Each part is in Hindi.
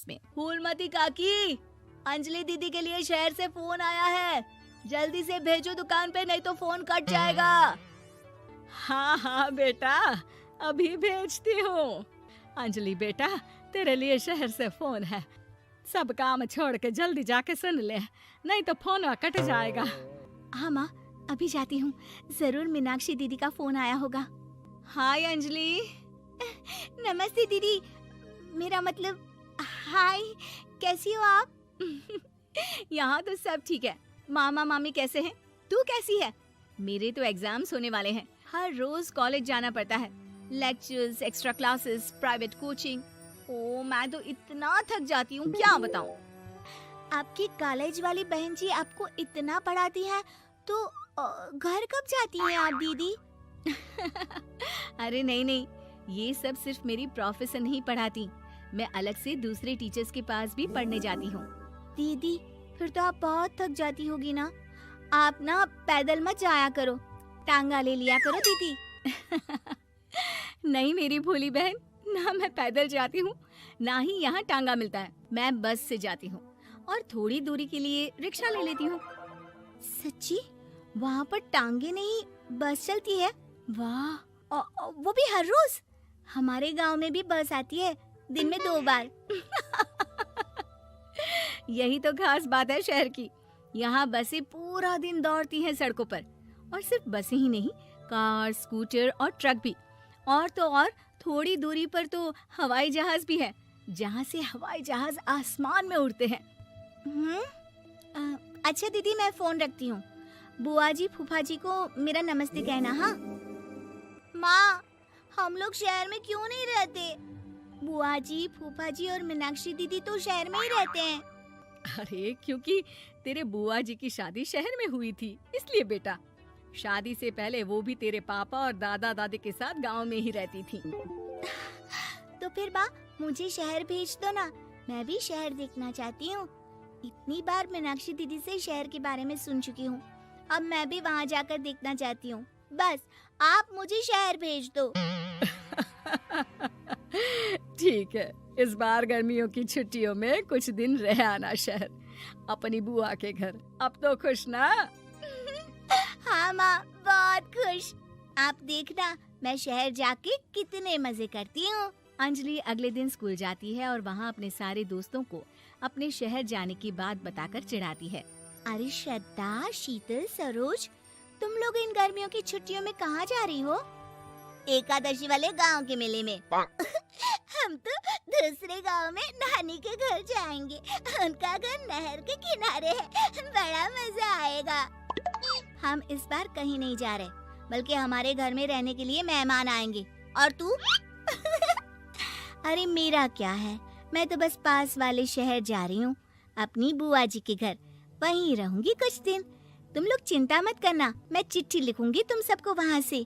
में। फूलमती काकी, अंजलि दीदी के लिए शहर से फोन आया है, जल्दी से भेजो दुकान पे, नहीं तो फोन कट जाएगा। हाँ हाँ बेटा, अभी भेजती हूँ। अंजलि बेटा, तेरे लिए शहर से फोन है, सब काम छोड़ के जल्दी जाके सुन ले, नहीं तो फोन कट जाएगा। हाँ माँ, अभी जाती हूँ, जरूर मीनाक्षी दीदी का फोन आया होगा। हाय अंजलि। नमस्ते दीदी, मेरा मतलब हाय, कैसी हो आप? यहाँ तो सब ठीक है। मामा मामी कैसे हैं? तू कैसी है? मेरे तो एग्जाम्स होने वाले हैं, हर रोज कॉलेज जाना पड़ता है, lectures, extra classes, private coaching. Oh मैं तो इतना थक जाती हूँ, क्या बताऊँ। आपकी कॉलेज वाली बहन जी आपको इतना पढ़ाती है, तो घर कब जाती हैं आप दीदी? अरे नहीं नहीं, ये सब सिर्फ मेरी प्रोफेसर नहीं पढ़ाती, मैं अलग से दूसरे टीचर्स के पास भी पढ़ने जाती हूँ। दीदी फिर तो आप बहुत थक जाती होगी ना, आप ना पैदल मत जाया करो, टांगा ले लिया करो दीदी। नहीं मेरी भोली बहन, ना मैं पैदल जाती हूँ, ना ही यहाँ टांगा मिलता है, मैं बस से जाती हूँ और थोड़ी दूरी के लिए रिक्शा ले लेती हूँ। सच्ची? वहाँ पर टांगे नहीं बस चलती है? वाह, वो भी हर रोज? हमारे गांव में भी बस आती है, दिन में 2 बार। यही तो खास बात है शहर की, यहाँ बसें पूरा दिन दौड़ती हैं सड़कों पर, और सिर्फ बसें ही नहीं, कार, स्कूटर और ट्रक भी, और तो और थोड़ी दूरी पर तो हवाई जहाज भी है, जहाँ से हवाई जहाज आसमान में उड़ते हैं। अच्छा दीदी, मैं फोन रखती हूँ, बुआ जी फूफा जी को मेरा नमस्ते कहना। हाँ माँ, हम लोग शहर में क्यों नहीं रहते? बुआ जी, फूफा जी और मीनाक्षी दीदी तो शहर में ही रहते हैं। अरे क्योंकि तेरे बुआ जी की शादी शहर में हुई थी, इसलिए बेटा। शादी से पहले वो भी तेरे पापा और दादा दादी के साथ गांव में ही रहती थी। तो फिर बा, मुझे शहर भेज दो ना, मैं भी शहर देखना चाहती हूँ। इतनी बार मीनाक्षी दीदी से शहर के बारे में सुन चुकी हूँ, अब मैं भी वहाँ जाकर देखना चाहती हूँ। बस आप मुझे शहर भेज दो। ठीक है, इस बार गर्मियों की छुट्टियों में कुछ दिन रह आना शहर, अपनी बुआ के घर। अब तो खुश ना? हाँ माँ, बहुत खुश। आप देखना मैं शहर जाके कितने मजे करती हूँ। अंजलि अगले दिन स्कूल जाती है और वहाँ अपने सारे दोस्तों को अपने शहर जाने की बात बताकर चिढ़ाती है। अरे श्रद्धा, शीतल, सरोज, तुम लोग इन गर्मियों की छुट्टियों में कहाँ जा रही हो? एकादशी वाले गांव के मेले में। हम तो दूसरे गांव में नानी के घर जाएंगे, उनका घर नहर के किनारे है, बड़ा मजा आएगा। हम इस बार कहीं नहीं जा रहे, बल्कि हमारे घर में रहने के लिए मेहमान आएंगे। और तू? अरे मेरा क्या है, मैं तो बस पास वाले शहर जा रही हूँ, अपनी बुआ जी के घर, वहीं रहूंगी कुछ दिन। तुम लोग चिंता मत करना, मैं चिट्ठी लिखूंगी तुम सबको वहाँ से।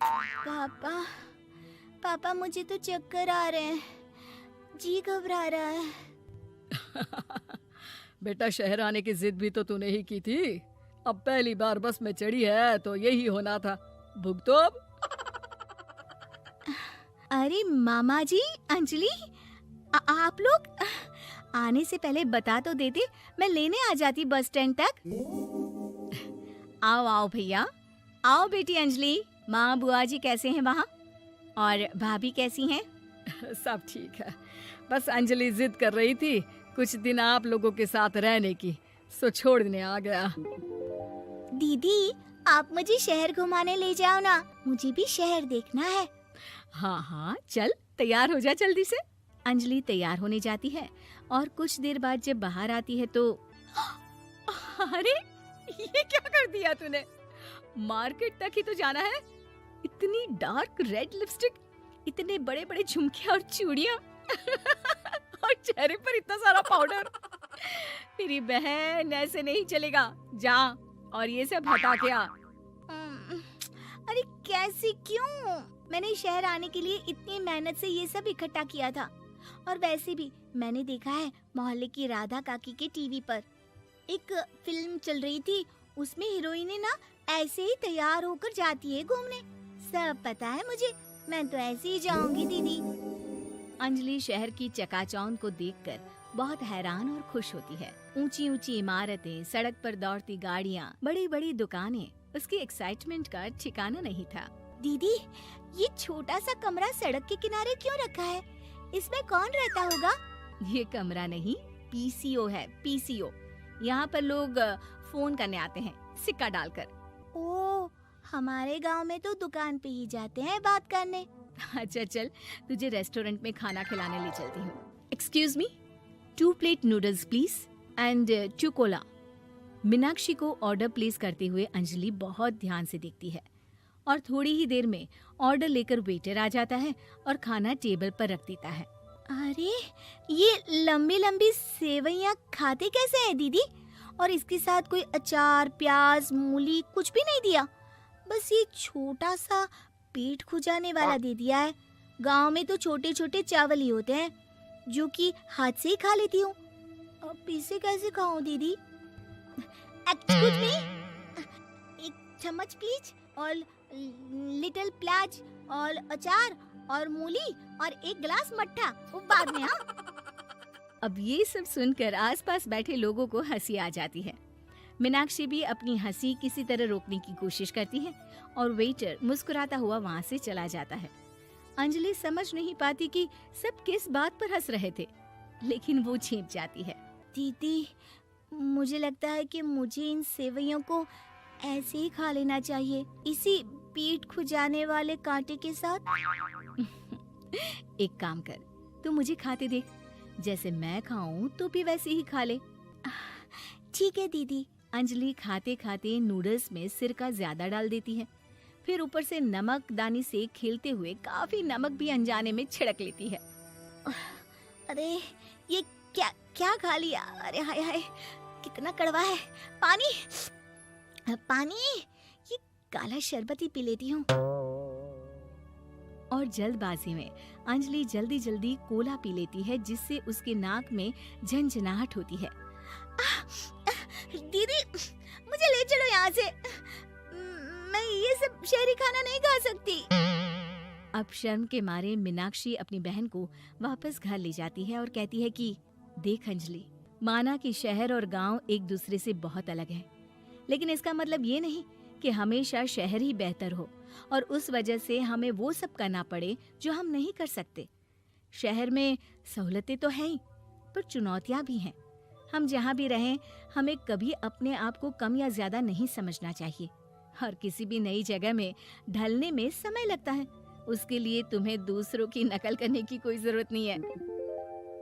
पापा मुझे तो चक्कर आ रहे हैं, जी घबरा रहा है। बेटा शहर आने की जिद भी तो तूने ही की थी, अब पहली बार बस में चढ़ी है तो यही होना था, भुगतो अब। अरे मामा जी, अंजलि, आप लोग आने से पहले बता तो देते, मैं लेने आ जाती बस स्टैंड तक। आओ आओ भैया, आओ बेटी अंजलि। माँ बुआ जी कैसे हैं वहाँ, और भाभी कैसी हैं? सब ठीक है, बस अंजलि जिद कर रही थी कुछ दिन आप लोगों के साथ रहने की, सो छोड़ने आ गया। दीदी आप मुझे शहर घुमाने ले जाओ ना, मुझे भी शहर देखना है। हाँ हाँ चल, तैयार हो जा जल्दी से। अंजलि तैयार होने जाती है और कुछ देर बाद जब बाहर आती है तो अरे ये क्या कर दिया तूने, मार्केट तक ही तो जाना है, इतनी डार्क रेड लिपस्टिक, इतने बड़े बड़े झुमके और चूड़ियां और चेहरे पर इतना सारा पाउडर। मेरी बहन ऐसे नहीं चलेगा, जा और ये सब हटा के आ। अरे कैसे, क्यों? मैंने शहर आने के लिए इतनी मेहनत से ये सब इकट्ठा किया था, और वैसे भी मैंने देखा है मोहल्ले की राधा काकी के टीवी पर एक फिल्म चल रही थी, उसमें हीरोइनें ना ऐसे ही तैयार होकर जाती है घूमने। सब पता है मुझे, मैं तो ऐसे ही जाऊंगी दीदी। अंजलि शहर की चकाचौंध को देखकर बहुत हैरान और खुश होती है। ऊंची ऊंची इमारतें, सड़क पर दौड़ती गाड़ियाँ, बड़ी बड़ी दुकानें, उसकी एक्साइटमेंट का ठिकाना नहीं था। दीदी, ये छोटा सा कमरा सड़क के किनारे क्यों रखा है? इसमें कौन रहता होगा? ये कमरा नहीं, पीसीओ है, पीसीओ। यहाँ पर लोग फोन करने आते हैं, सिक्का डालकर। ओह, हमारे गांव में तो दुकान पे ही जाते हैं बात करने। अच्छा चल, तुझे रेस्टोरेंट में खाना खिलाने ले चलती हूँ। Excuse me, 2 plate noodles please and 2 Cola. Meenakshi को ऑर्डर प्लेस करते हुए अंजलि बहुत ध्यान से देखती है और थोड़ी ही देर में ऑर्डर लेकर वेटर आ जाता है और खाना टेबल पर रख देता है। अरे, ये लंबी लंबी सेवइयाँ खाते कैसे हैं दीदी? और इसके साथ कोई अचार, प्याज, मूली कुछ भी नहीं दिया, बस ये छोटा सा पेट खुजाने वाला दे दिया है। गांव में तो छोटे छोटे चावल ही होते हैं जो कि हाथ से ही खा लेती हूँ। अब इसे कैसे खाऊं दीदी? एक्सक्यूज मी, एक चम्मच प्लीज, और लिटिल प्याज और अचार और मूली और एक गिलास मट्ठा, वो बाद में। हाँ, अब ये सब सुनकर आसपास बैठे लोगों को हंसी आ जाती है। मीनाक्षी भी अपनी हंसी किसी तरह रोकने की कोशिश करती है और वेटर मुस्कुराता हुआ वहाँ से चला जाता है। अंजलि समझ नहीं पाती कि सब किस बात पर हंस रहे थे, लेकिन वो छिप जाती है। दीदी, मुझे लगता है कि मुझे इन सेवइयों को ऐसे ही खा लेना चाहिए, इसी पेट खुजाने वाले कांटे के साथ। एक काम कर, तू मुझे खाते देख, जैसे मैं खाऊं तो भी वैसे ही खा ले। ठीक है दीदी। अंजलि खाते खाते नूडल्स में सिरका ज्यादा डाल देती है, फिर ऊपर से नमक दानी से खेलते हुए काफी नमक भी अनजाने में छिड़क लेती है। अरे, ये क्या क्या खा लिया? अरे हाय हाय, कितना कड़वा है। पानी पानी, ये काला शरबत ही पी लेती हूँ। और जल्दबाजी में अंजलि जल्दी जल्दी कोला पी लेती है, जिससे उसके नाक में झंझनाहट होती है। दीदी, मुझे ले चलो यहाँ से। मैं ये सब शहरी खाना नहीं खा सकती। अब शर्म के मारे मीनाक्षी अपनी बहन को वापस घर ले जाती है और कहती है कि देख अंजलि, माना कि शहर और गांव एक दूसरे से बहुत अलग है, लेकिन इसका मतलब ये नहीं कि हमेशा शहर ही बेहतर हो और उस वजह से हमें वो सब करना पड़े जो हम नहीं कर सकते। शहर में सहूलतें तो हैं ही, पर चुनौतियां भी हैं। हम जहाँ भी रहें, हमें कभी अपने आप को कम या ज्यादा नहीं समझना चाहिए। और किसी भी नई जगह में ढलने में समय लगता है, उसके लिए तुम्हें दूसरों की नकल करने की कोई जरूरत नहीं है।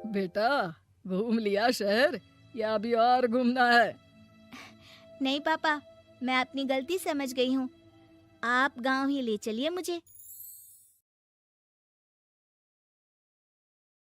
बेटा, घूम लिया शहर या अभी और घूमना है? नहीं पापा, मैं अपनी गलती समझ गई हूँ। आप गांव ही ले चलिए मुझे।